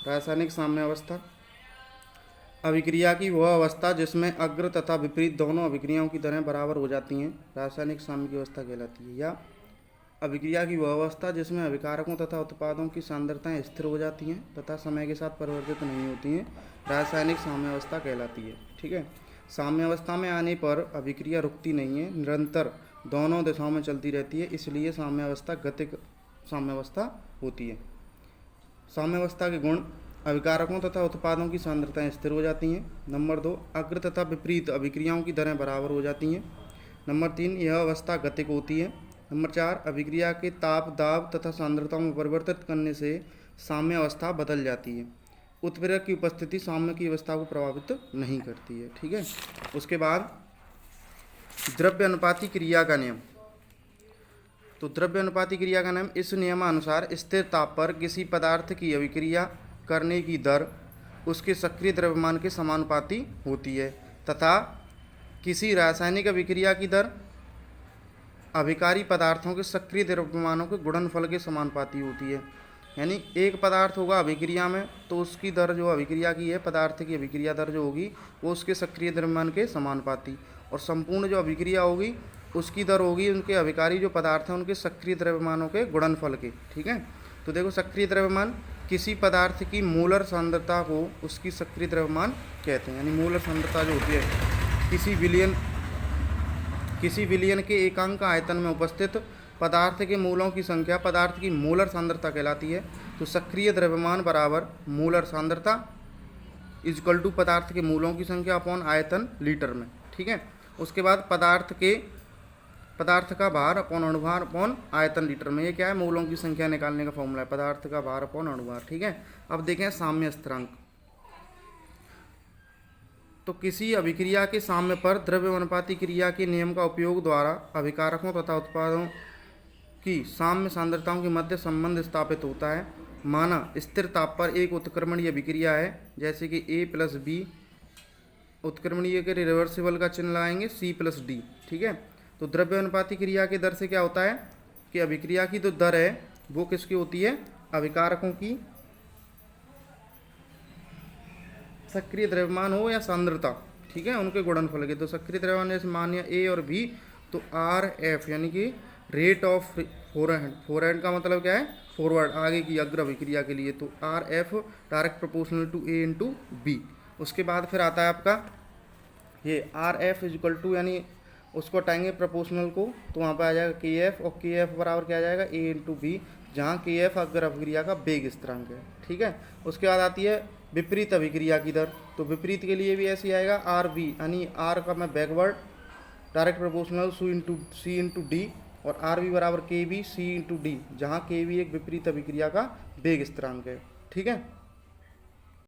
रासायनिक साम्यावस्था अभिक्रिया की वह अवस्था जिसमें अग्र तथा विपरीत दोनों अभिक्रियाओं की दरें बराबर हो जाती हैं, रासायनिक साम्य की अवस्था कहलाती है। या अभिक्रिया की वह अवस्था जिसमें अभिकारकों तथा उत्पादों की सांद्रताएं स्थिर हो जाती हैं तथा समय के साथ परिवर्तित नहीं होती हैं, रासायनिक साम्यावस्था कहलाती है। ठीक है। साम्यावस्था में आने पर अभिक्रिया रुकती नहीं है, निरंतर दोनों दिशाओं में चलती रहती है, इसलिए साम्यावस्था गतिक साम्यावस्था होती है। साम्यावस्था के गुण: अभिकारकों तथा उत्पादों की सांद्रताएं स्थिर हो जाती हैं। नंबर 2, अग्र तथा विपरीत अभिक्रियाओं की दरें बराबर हो जाती हैं। नंबर 3, यह अवस्था गतिक होती है। नंबर 4, अभिक्रिया के ताप, दाब तथा सांद्रताओं में परिवर्तित करने से साम्य अवस्था बदल जाती है। उत्प्रेरक की उपस्थिति साम्य की अवस्था को प्रभावित नहीं करती है। ठीक है। उसके बाद द्रव्य अनुपाती क्रिया का नियम। तो द्रव्य अनुपाती क्रिया का नियम: इस नियमानुसार स्थिर ताप पर किसी पदार्थ की अभिक्रिया करने की दर उसके सक्रिय द्रव्यमान के समानुपाती होती है तथा किसी रासायनिक अभिक्रिया की दर अभिकारी पदार्थों के सक्रिय द्रव्यमानों के गुणनफल के समानुपाती होती है। यानी एक पदार्थ होगा अभिक्रिया में तो उसकी दर जो अभिक्रिया की है, पदार्थ की अभिक्रिया दर जो होगी वो उसके सक्रिय द्रव्यमान के समानुपाती, और संपूर्ण जो अभिक्रिया होगी उसकी दर होगी उनके अभिकारी जो पदार्थ हैं उनके सक्रिय द्रव्यमानों के गुणनफल के। ठीक है। तो देखो, सक्रिय द्रव्यमान किसी पदार्थ की मोलर सांद्रता को उसकी सक्रिय द्रव्यमान कहते हैं। यानी मोलर सांद्रता जो होती है किसी विलयन के एकांक आयतन में उपस्थित पदार्थ के मोलों की संख्या पदार्थ की मोलर सांद्रता कहलाती है। तो सक्रिय द्रव्यमान बराबर मोलर सांद्रता इक्वल टू पदार्थ के मोलों की संख्या अपॉन आयतन लीटर में। ठीक है। उसके बाद पदार्थ का भार अपॉन अणुभार अपॉन आयतन लीटर में। ये क्या है? मोलों की संख्या निकालने का फॉर्मूला है, पदार्थ का भार अपॉन अणुभार। ठीक है। अब देखें साम्य स्थिरांक। तो किसी अभिक्रिया के साम्य पर द्रव्य अनुपाती क्रिया के नियम का उपयोग द्वारा अभिकारकों तथा उत्पादों की साम्य सांद्रताओं के मध्य संबंध स्थापित होता है। माना स्थिर ताप पर एक उत्क्रमणीय अभिक्रिया है, जैसे कि A+B, उत्क्रमणीय के रिवर्सिबल का चिन्ह लगाएंगे C+D। ठीक है। तो द्रव्य अनुपाती क्रिया के दर से क्या होता है कि अभिक्रिया की जो दर है वो किसकी होती है? अभिकारकों की सक्रिय द्रव्यमान हो या सांद्रता, ठीक है, उनके गुणनफल के। तो सक्रिय द्रव्यमान जैसे मानिए A और B, तो RF यानी कि रेट ऑफ फोरहैंड का मतलब क्या है? फॉरवर्ड, आगे की अग्र अभिक्रिया के लिए। तो RF direct proportional to A into B। उसके बाद फिर आता है आपका ये RF इक्वल टू, यानी उसको हटाएंगे प्रोपोर्शनल को, तो वहाँ पर आ जाएगा KF, और KF बराबर क्या आ जाएगा? A इंटू B, जहाँ KF अग्र अभिक्रिया का वेग स्थिरांक है। ठीक है। उसके बाद आती है विपरीत अभिक्रिया की दर। तो विपरीत के लिए भी ऐसे आएगा RB, यानी R का मैं backward direct proportional C into D, और RB बराबर KB C इंटू D, जहाँ KB एक विपरीत अभिक्रिया का वेग स्थिरांक है। ठीक है।